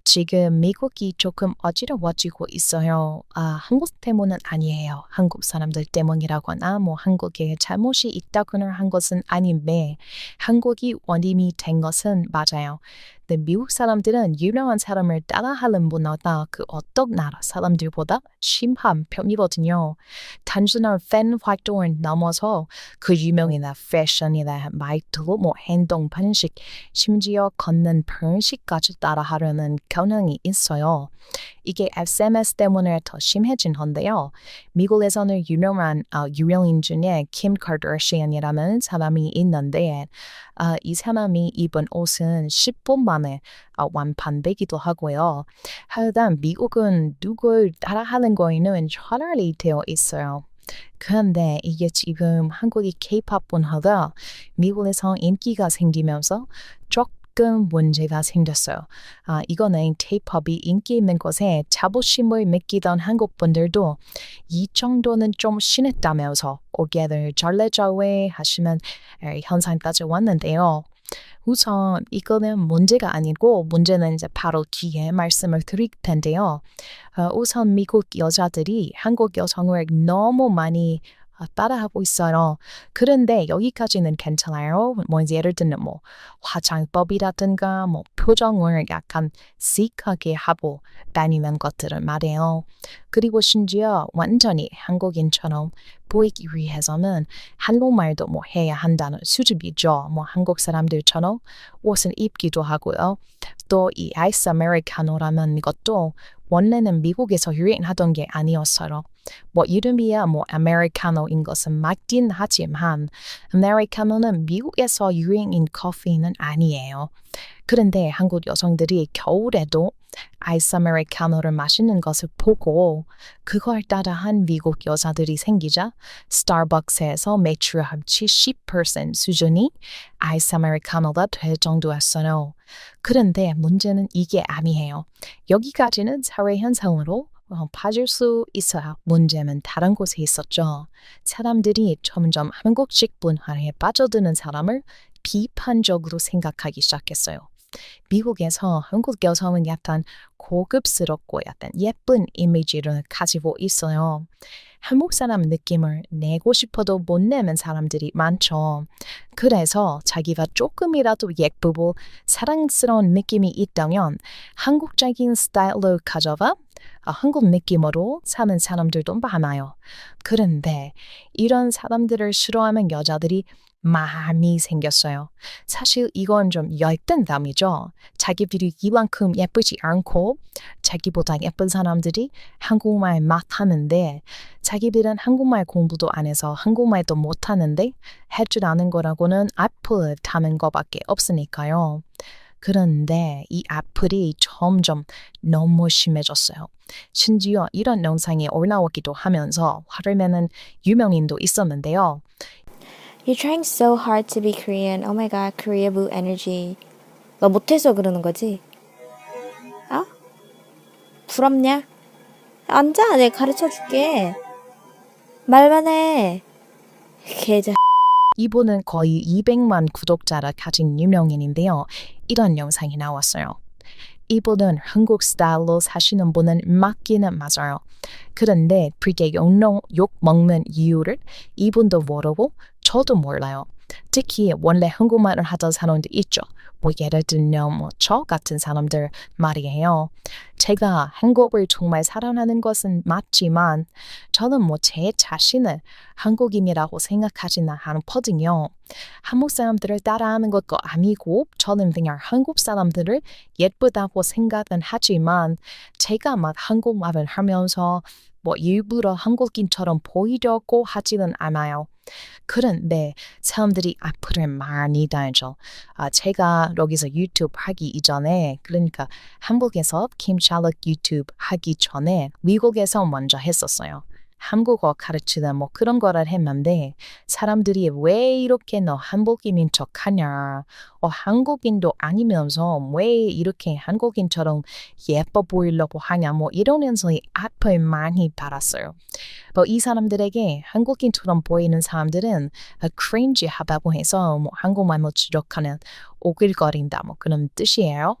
지금 미국이 조금 어지러워지고 있어요. 한국 때문은 아니에요. 한국 사람들 때문이라거나 한국에 잘못이 있다거나 한 것은 아닌데 한국이 원인이 된 것은 맞아요. 근데 미국 사람들은 유명한 사람을 따라하는 문화가 그 어떤 나라 사람들보다 심한 편이거든요. 단순한 팬 활동을 넘어서 그 유명이나 패션이나 말투, 행동 방식, 심지어 걷는 방식까지 따라하려는 경향이 있어요. 이게 SNS 때문에 더 심해진 건데요. 미국에서는 유명한 유명인 중에 킴 카더시안이라는 사람이 있는데 이 사람이 입은 옷은 10분 만에 완판되기도 하고요. 하여간 미국은 누굴 따라하는 거에는 차별이 되어 있어요. 그런데 이게 지금 한국의 K-pop 문화가 미국에서 인기가 생기면서 조금 문제가 생겼어요. 이거는 K-pop이 인기 있는 곳에 자부심을 느끼던 한국 분들도 이 정도는 좀 심했다면서 오게들 절레절레 하시는 현상까지 왔는데요. 우선 이거는 문제가 아니고 문제는 이제 바로 뒤에 말씀을 드릴 텐데요. 우선 미국 여자들이 한국 여성을 너무 많이 따라하고 있어요. 그런데 여기까지는 괜찮아요. 예를 들면 화장법이라든가 표정을 약간 시크하게 하고 다니는 것들을 말해요. 그리고 심지어 완전히 한국인처럼 보이기 위해서는 한국말도 해야 한다는 수준이죠. 한국 사람들처럼 옷을 입기도 하고요. 또 이 아이스 아메리카노라는 것도 원래는 미국에서 유행하던 게 아니었어요. 이름이야 아메리카노인 것은 맞긴 하지만 아메리카노는 미국에서 유행인 커피는 아니에요. 그런데 한국 여성들이 겨울에도 아이스 아메리카노를 마시는 것을 보고 그걸 따라한 미국 여자들이 생기자 스타벅스에서 매출 합치 10% 수준이 아이스 아메리카노가 될 정도였어요. 그런데 문제는 이게 아니에요. 여기까지는 사회 현상으로 봐줄 수 있어요. 문제는 다른 곳에 있었죠. 사람들이 점점 한국식 문화에 빠져드는 사람을 비판적으로 생각하기 시작했어요. 미국에서 한국 여성은 약간 고급스럽고 약간 예쁜 이미지를 가지고 있어요. 한국 사람 느낌을 내고 싶어도 못 내는 사람들이 많죠. 그래서 자기가 조금이라도 예쁘고 사랑스러운 느낌이 있다면 한국적인 스타일로 가져가 한국 느낌으로 사는 사람들도 많아요. 그런데 이런 사람들을 싫어하는 여자들이 많이 생겼어요. 사실 이건 좀 열등감이죠. 자기들이 이만큼 예쁘지 않고 자기보다 예쁜 사람들이 한국말 막 하는데 자기들은 한국말 공부도 안 해서 한국말도 못 하는데 할 줄 아는 거라고는 악플을 타는 것밖에 없으니까요. 그런데 이 악플이 점점 너무 심해졌어요. 심지어 이런 영상이 올라오기도 하면서 화를 내는 유명인도 있었는데요. You're trying so hard to be Korean. Oh my god, Korea boo energy. 너 못해서 그러는 거지? 부럽냐? 앉아, 내가 가르쳐 줄게. 말만 해. 개자. 이분은 거의 200만 구독자를 가진 유명인인데요. 이런 영상이 나왔어요. 이분은 한국 스타일로 사시는 분은 맞기는 맞아요. 그런데 그게 욕 먹는 이유를 이분도 모르고 저도 몰라요. 특히 원래 한국말을 하던 사람들 있죠. 예를 들면 저 같은 사람들 말이에요. 제가 한국을 정말 사랑하는 것은 맞지만 저는 제 자신을 한국인이라고 생각하지는 않거든요. 한국 사람들을 따라하는 것도 아니고 저는 그냥 한국 사람들을 예쁘다고 생각은 하지만 제가 한국말을 하면서 일부러 한국인처럼 보이려고 하지는 않아요. 그런데 사람들이 악플을 많이 달죠. 제가 여기서 유튜브 하기 이전에 그러니까 한국에서 김찰럭 유튜브 하기 전에 미국에서 먼저 했었어요. 한국어 가르치다 뭐 그런 거를 했는데 사람들이 왜 이렇게 너 한국인인 척하냐? 한국인도 아니면서 왜 이렇게 한국인처럼 예뻐 보이려고 하냐? 뭐 이러면서 악플 많이 받았어요. 이 사람들에게 한국인처럼 보이는 사람들은 cringe 하다고 해서 뭐 한국말로 지적하는 오글거린다 뭐 그런 뜻이에요.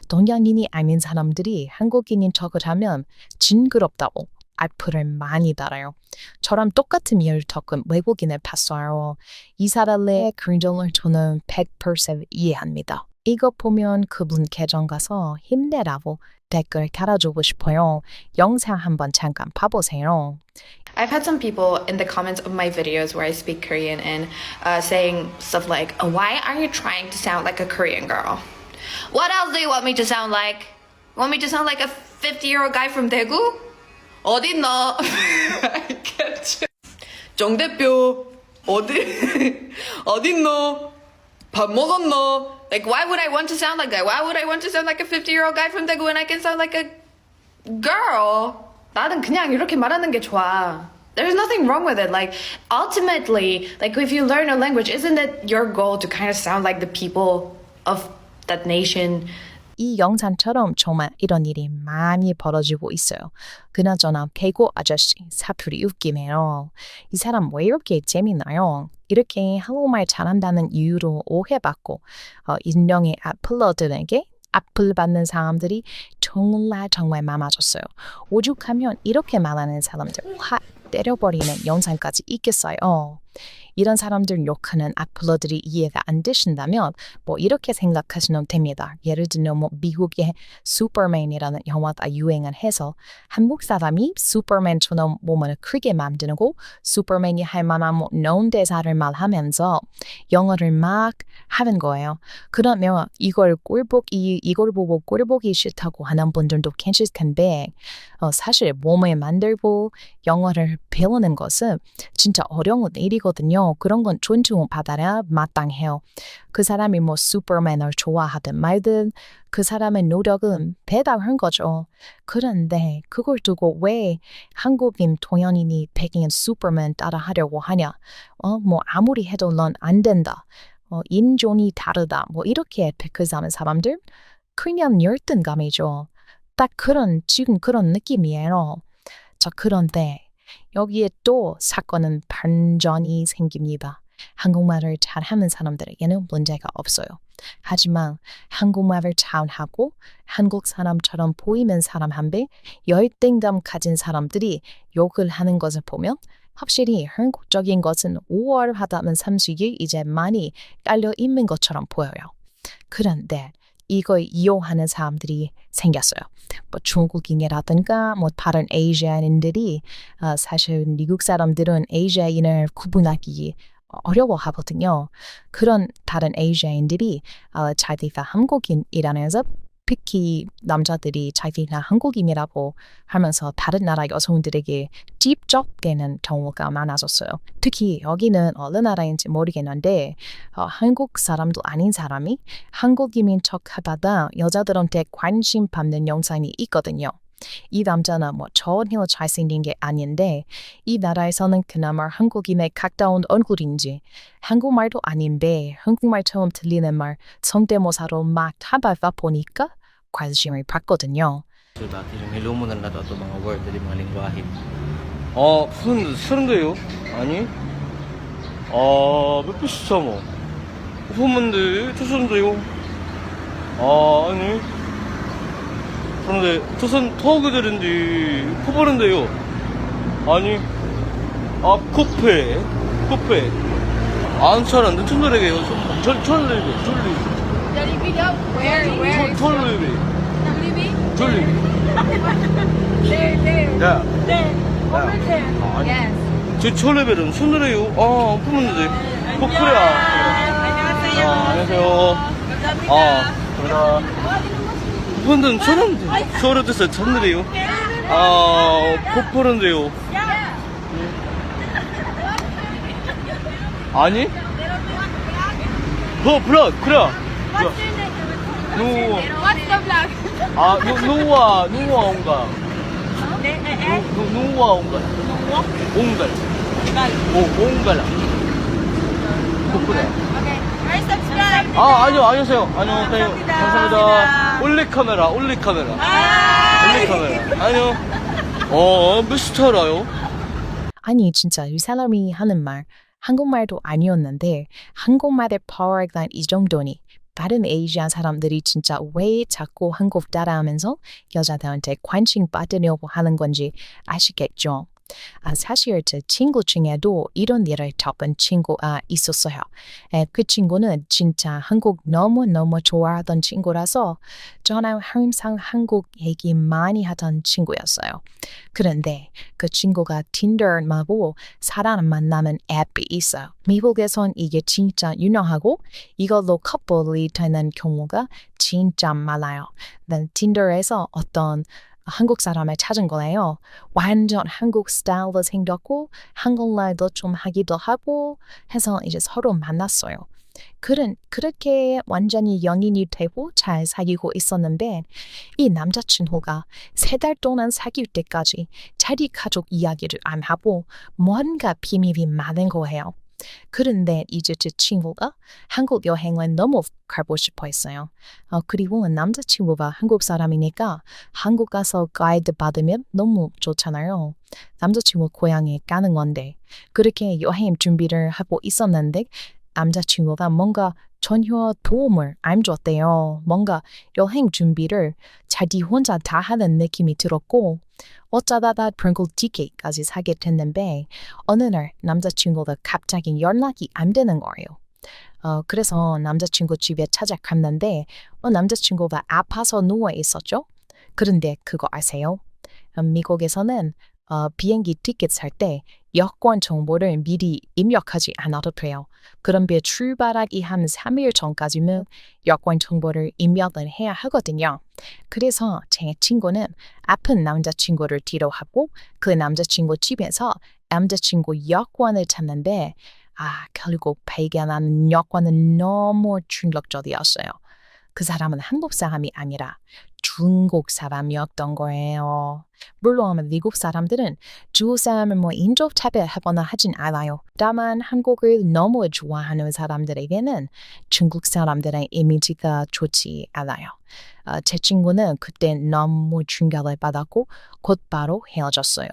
동양인이 아닌 사람들이 한국인인 척을 하면 징그럽다고 악플을 많이 달아요. 저랑 똑같은 이유를 겪은 외국인을 봤어요. 이 사람의 감정을 저는 100% 이해합니다. 이거 보면 그분 계정 가서 힘내라고 댓글 달아주고 싶어요. 영상 한번 잠깐 봐보세요. I've had some people in the comments of my videos where I speak Korean and saying stuff like, why are you trying to sound like a Korean girl? What else do you want me to sound like? Want me to sound like a 50-year-old guy from Daegu? 어딨너? 정 대표 어딨너? 밥 먹었너? Like, why would I want to sound like that? Why would I want to sound like a 50-year-old guy from Daegu when I can sound like a girl? 나는 그냥 이렇게 말하는 게 좋아. There's nothing wrong with it. Like, ultimately, like, if you learn a language, isn't it your goal to kind of sound like the people of that nation? 이 영상처럼 정말 이런 일이 많이 벌어지고 있어요. 그나저나 배구 아저씨 사투리 웃기네요. 이 사람 왜 이렇게 재밌나요? 이렇게 한국말 잘한다는 이유로 오해받고 인명의 악플러들에게 악플 받는 사람들이 정말 많아졌어요. 오죽하면 이렇게 말하는 사람들 확 때려버리는 영상까지 있겠어요. 이런 사람들 욕하는 악플러들이 이해가 안 되신다면 뭐 이렇게 생각하시면 됩니다. 예를 들면 뭐 미국의 슈퍼맨이라는 영화가 유행을 해서 한국 사람이 슈퍼맨처럼 몸을 크게 만들고 슈퍼맨이 할 만한 뭐 known 대사를 말하면서 영어를 막 하는 거예요. 그러면 이걸 보고 꼴보기 싫다고 하는 분들도 계실 텐데 사실 몸을 만들고 영어를 배우는 것은 진짜 어려운 일이거든요. 그런 건 존중받아야 마땅해요. 그 사람이 뭐 슈퍼맨을 좋아하든 말든 그 사람의 노력은 대단한 거죠. 그런데 그걸 두고 왜 한국인 동양인이 백인 슈퍼맨 따라하려고 하냐? 뭐 아무리 해도 넌 안 된다. 인종이 다르다. 뭐 이렇게 댓글하는 사람들 그냥 열등감이죠. 딱 지금 그런 느낌이에요. 자, 그런데 여기에 또 사건은 반전이 생깁니다. 한국말을 잘하는 사람들에게는 문제가 없어요. 하지만 한국말을 잘하고 한국 사람처럼 보이는 사람한테 열등감 가진 사람들이 욕을 하는 것을 보면 확실히 한국적인 것은 우월하다는 상식이 이제 많이 깔려 있는 것처럼 보여요. 그런데 이걸 이용하는 사람들이 생겼어요. 뭐 중국인이라든가 뭐 다른 아시아인들이 사실 미국 사람들은 아시아인을 구분하기 어려워하거든요. 그런 다른 아시아인들이 자기가 한국인이라면서 특히 남자들이 자기가 한국인이라고 하면서 다른 나라 여성들에게 찝적대는 경우가 많아졌어요. 특히 여기는 어느 나라인지 모르겠는데 한국 사람도 아닌 사람이 한국인인 척하다가 여자들한테 관심 받는 영상이 있거든요. 이 남자는 뭐 전혀 잘생긴 게 아닌데 이 나라에서는 그나마 한국인에 가까운 얼굴인지 한국말도 아닌데 한국말처럼 들리는 말 성대모사로 막 하다 보니까 관심을 받거든요. hello muna na to mga word dari mga lingwahe. 쓰는데요? 아니? 몇 표 시차 뭐? 후문데 투선데요? 아니? 그런데 투선 토그들인데 포버는데요? 아니? 코페 안 차는데 천들에게요. 천리비 Where? 천리비 There. 야 Over there. 아니 Yes. 제 천레벨은 손들어요. 포문데 포크야. 안녕하세요. 감사합니다. 분들은 저는 서울에서 천들이요. 포크는데요. 아니? 블럭 그래. What's the vlog? 누가 온가? 누가 온가? 옹벨. 옹벨. 덕분에. Where's subscribe? 아니요, 안녕하세요. 안녕, 감사합니다. 올리 카메라. 올리 카메라. 아니요. 미스터라요. 아니 진짜 이 사람이 하는 말 한국말도 아니었는데 한국말의 파워가 이 정도니 다른 아시아 사람들이 진짜 왜 자꾸 한국 따라하면서 여자들한테 관심 받으려고 하는 건지 아시겠죠? 사실 제 친구 중에도 이런 일을 겪은 친구가 있었어요. 그 친구는 진짜 한국 너무너무 좋아하던 친구라서 저랑 항상 한국 얘기 많이 하던 친구였어요. 그런데 그 친구가 틴더라고 사람 만나는 앱이 있어요. 미국에선 이게 진짜 유명하고 이걸로 커플이 되는 경우가 진짜 많아요. 난 틴더에서 어떤 한국 사람을 찾은 거예요. 완전 한국 스타일로 생겼고 한국말도 좀 하기도 하고 해서 이제 서로 만났어요. 그렇게 완전히 연인이 되고 잘 사귀고 있었는데 이 남자친구가 3달 동안 사귈 때까지 자기 가족 이야기를 안 하고 뭔가 비밀이 많은 거예요. 그런데 이제 제 친구가 한국 여행을 너무 가고 싶어 했어요. 그리고 남자친구가 한국 사람이니까 한국 가서 가이드 받으면 너무 좋잖아요. 남자친구 고향에 가는 건데 그렇게 여행 준비를 하고 있었는데 남자친구가 뭔가 전혀 도움을 안 줬대요. 뭔가 여행 준비를 자기 혼자 다 하는 느낌이 들었고 어쩌다가 프랭글 티켓까지 사게 됐는데 어느 날 남자친구가 갑자기 연락이 안 되는 거예요. 그래서 남자친구 집에 찾아갔는데 남자친구가 아파서 누워 있었죠. 그런데 그거 아세요? 미국에서는 비행기 티켓 살 때 여권 정보를 미리 입력하지 않아도 돼요. 그런데 출발하기 한 3일 전까지는 여권 정보를 입력을 해야 하거든요. 그래서 제 친구는 아픈 남자친구를 뒤로하고 그 남자친구 집에서 남자친구 여권을 찾는데 결국 발견한 여권은 너무 충격적이었어요. 그 사람은 한국 사람이 아니라 중국 사람이었던 거예요. 물론 미국 사람들은 중국 사람을 인종 차별하거나 하진 않아요. 다만 한국을 너무 좋아하는 사람들에게는 중국 사람들의 이미지가 좋지 않아요. 제 친구는 그때 너무 충격을 받았고 곧바로 헤어졌어요.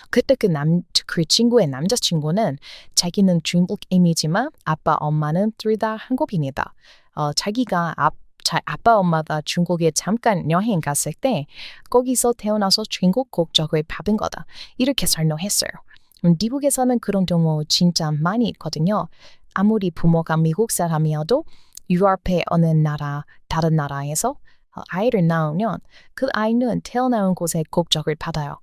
그때 그 친구의 남자친구는 자기는 중국 이미지만 아빠 엄마는 둘 다 한국인이다. 자기가 아빠 엄마가 중국에 잠깐 여행 갔을 때 거기서 태어나서 중국 국적을 받은 거다. 이렇게 설명했어요. 미국에서는 그런 경우 진짜 많이 있거든요. 아무리 부모가 미국 사람이어도 유럽의 어느 나라, 다른 나라에서 아이를 낳으면 그 아이는 태어난 곳의 국적을 받아요.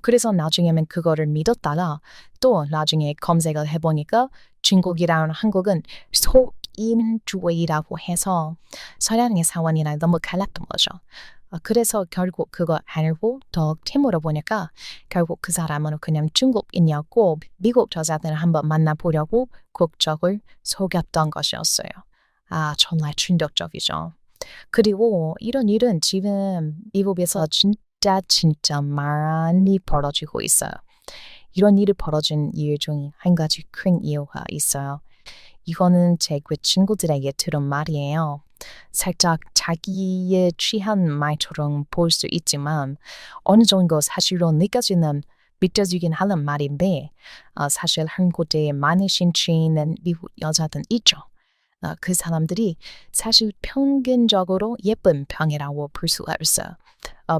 그래서 나중에는 그거를 믿었다가 또 나중에 검색을 해보니까 중국이랑 한국은 소인주의라고 해서 서양의 사원이랑 너무 갈랐던 거죠. 그래서 결국 그거 알고 더 물어보니까 결국 그 사람은 그냥 중국인이었고 미국 여자들을 한번 만나보려고 국적을 속였던 것이었어요. 정말 충격적이죠. 그리고 이런 일은 지금 미국에서 진짜 많이 벌어지고 있어요. 이런 일이 벌어진 이유 중에 한 가지 큰 이유가 있어요. 이거는 제 친구들에게 들은 말이에요. 살짝 자기의 취한 말처럼 볼 수 있지만 어느 정도 사실로 믿겨지긴 하는 말인데 사실 한국에 많이 신취있는 미국 여자들 있죠. 그 사람들이 사실 평균적으로 예쁜 편이라고 볼 수가 있어요.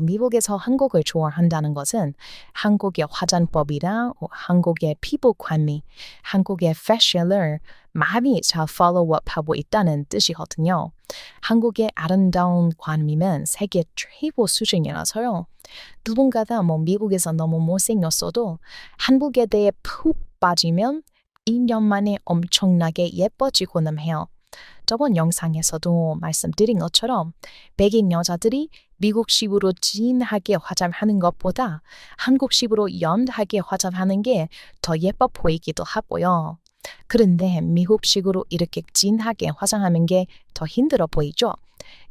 미국에서 한국을 좋아한다는 것은 한국의 화장법이랑 한국의 피부 관리, 한국의 패션을 많이 잘 팔로우업하고 있다는 뜻이거든요. 한국의 아름다운 관리는 세계 최고 수준이라서요. 누군가가 미국에서 너무 못생겼어도 한국에 대해 푹 빠지면 2년 만에 엄청나게 예뻐지고는 해요. 저번 영상에서도 말씀드린 것처럼 백인 여자들이 미국식으로 진하게 화장하는 것보다 한국식으로 연하게 화장하는 게 더 예뻐 보이기도 하고요. 그런데 미국식으로 이렇게 진하게 화장하는 게 더 힘들어 보이죠?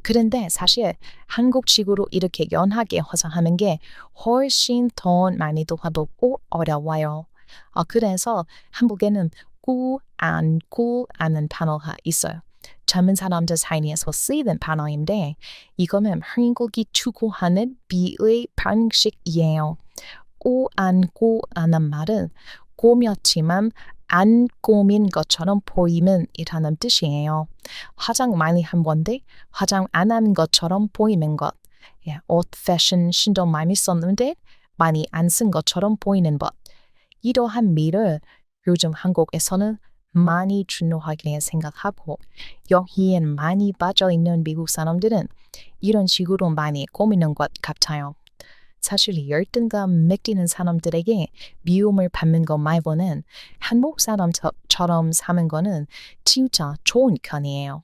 그런데 사실 한국식으로 이렇게 연하게 화장하는 게 훨씬 더 많이도 하고 어려워요. 그래서 한국에는 꾸, 안, 꾸 하는 단어가 있어요. 젊은 사람들 사이에서 쓰이는 단어인데 이거는 한국이 추구하는 비의 방식이에요. 꾸, 안, 꾸 하는 말은 꾸몄지만 안 꾸민 것처럼 보이는 이라는 뜻이에요. 화장 많이 한 건데 화장 안 한 것처럼 보이는 것. 옷, 패션 신경 많이 썼는데 많이 안 쓴 것처럼 보이는 것. 이러한 미를 요즘 한국에서는 많이 중요하게 생각하고 여기에 많이 빠져있는 미국 사람들은 이런 식으로 많이 꾸미는 것 같아요. 사실 열등감 느끼는 사람들에게 미움을 받는 것 말고는 한국 사람처럼 사는 거는 진짜 좋은 편이에요.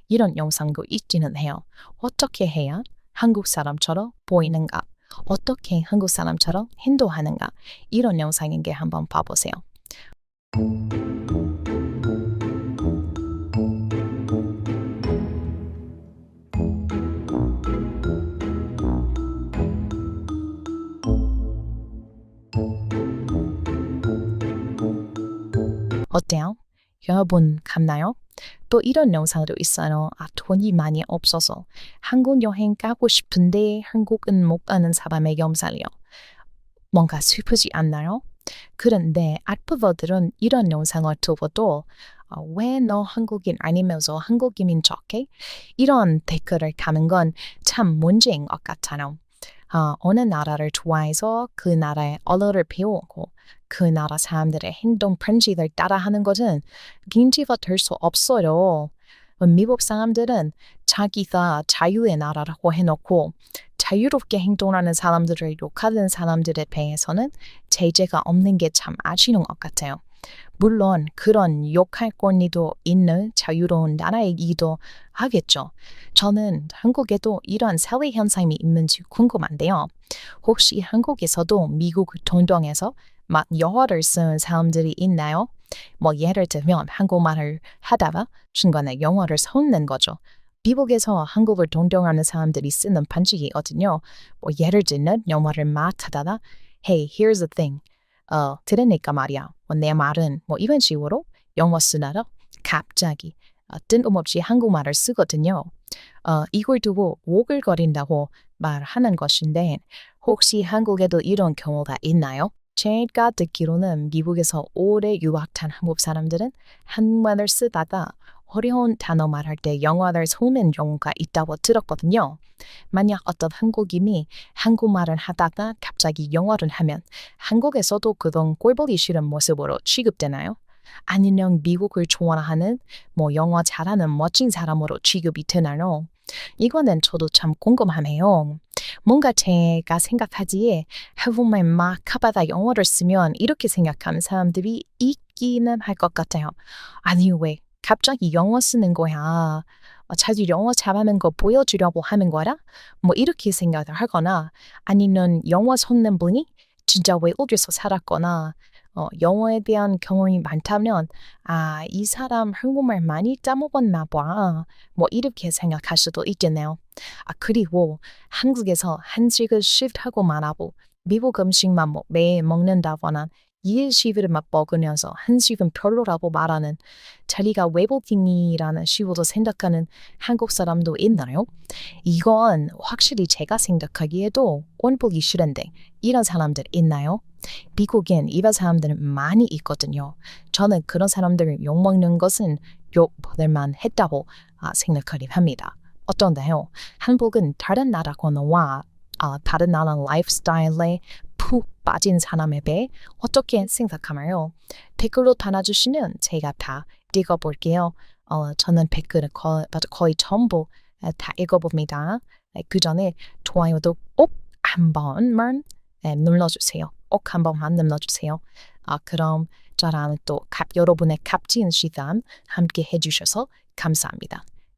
이런 영상도 있기는 해요. 어떻게 해야 한국 사람처럼 보이는가? 어떻게 한국 사람처럼 행동하는가? 이런 영상인 게 한번 봐보세요. 어때요? 여러분 감나요? 또 이런 영상도 있어요. 돈이 많이 없어서 한국 여행 가고 싶은데 한국은 못 가는 사람의 영상이요. 뭔가 슬프지 않나요? 그런데 악플러들은 이런 영상을 두고도 왜 너 한국인 아니면서 한국인인 척해? 이런 댓글을 가는 건 참 문제인 것 같아요. 어느 나라를 좋아해서 그 나라의 언어를 배우고 그 나라 사람들의 행동 편지를 따라하는 것은 민주가 될 수 없어요. 미국 사람들은 자기가 자유의 나라라고 해놓고 자유롭게 행동하는 사람들을 욕하는 사람들에 대해서는 제재가 없는 게 참 아쉬운 것 같아요. 물론 그런 욕할 권리도 있는 자유로운 나라이기도 하겠죠. 저는 한국에도 이런 사회 현상이 있는지 궁금한데요. 혹시 한국에서도 미국을 동경해서 막 영어를 쓰는 사람들이 있나요? 예를 들면 한국말을 하다가 중간에 영어를 섞는 거죠. 미국에서 한국을 동경하는 사람들이 쓰는 반칙이거든요. 예를 들면 영어를 막 하다가 Hey, here's the thing. 들으니까 말이야. 내 말은 이런 식으로 영어 쓰다가 갑자기 뜬금없이 한국말을 쓰거든요. 이걸 두고 오글거린다고 말하는 것인데 혹시 한국에도 이런 경우가 있나요? 제가 듣기로는 미국에서 오래 유학한 한국 사람들은 한국말을 쓰다가 어려운 단어 말할 때 영어를 섞는 경우가 있다고 들었거든요. 만약 어떤 한국인이 한국말을 하다가 갑자기 영어를 하면 한국에서도 그런 꼴보기 싫은 모습으로 취급되나요? 아니면 미국을 좋아하는 영어 잘하는 멋진 사람으로 취급이 되나요? 이거는 저도 참 궁금하네요. 뭔가 제가 생각하기에 한국말 막 하다가 영어를 쓰면 이렇게 생각하는 사람들이 있기는 할 것 같아요. 아니 왜 갑자기 영어 쓰는 거야. 자기 영어 잘하는 거 보여주려고 하는 거라? 이렇게 생각을 하거나 아니면 영어 섞는 분이 진짜 외국에서 살았거나 영어에 대한 경험이 많다면 이 사람 한국말 많이 짜먹었나 봐. 이렇게 생각할 수도 있겠네요. 그리고 한국에서 한식을 싫다고 말하고 미국 음식만 매일 먹는다거나 일식을 먹으면서 한식은 별로라고 말하는 자기가 외국인이라는 식으로 생각하는 한국 사람도 있나요? 이건 확실히 제가 생각하기에도 꼴보기 싫은데 이런 사람들 있나요? 미국엔 이런 사람들은 많이 있거든요. 저는 그런 사람들을 욕먹는 것은 욕받을만 했다고 생각하긴 합니다. 어떤데요? 한국은 다른 나라거나 다른 나라 라이프스타일에 푹 빠진 사람에 대해 어떻게 생각하나요? 댓글로 달아주시면 제가 다 읽어볼게요. 저는 댓글을 거의 전부 다 읽어봅니다. 그 전에 좋아요도 꼭 한 번만 눌러주세요. 꼭 한 번만 눌러주세요. 그럼 저랑 또 여러분의 값진 시간 함께 해주셔서 감사합니다.